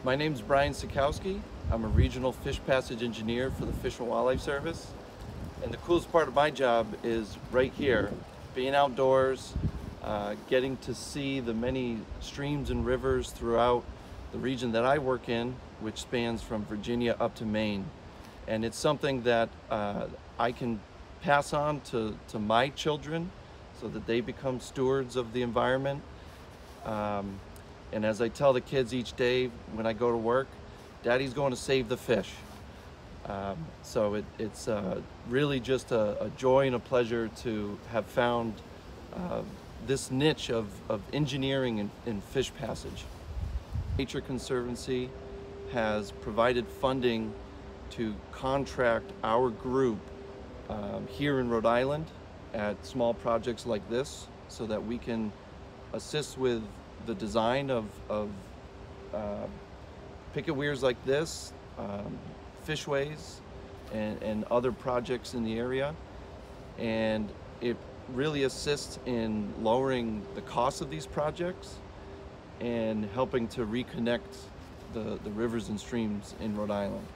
My name's Bryan Sojkowski. I'm a regional fish passage engineer for the Fish and Wildlife Service. And the coolest part of my job is right here, being outdoors, getting to see the many streams and rivers throughout the region that I work in, which spans from Virginia up to Maine. And it's something that I can pass on to my children so that they become stewards of the environment. And as I tell the kids each day when I go to work, Daddy's going to save the fish. So it's really just a joy and a pleasure to have found this niche of engineering in fish passage. Nature Conservancy has provided funding to contract our group here in Rhode Island at small projects like this so that we can assist with the design of picket weirs like this, fishways, and other projects in the area. And it really assists in lowering the cost of these projects and helping to reconnect the rivers and streams in Rhode Island.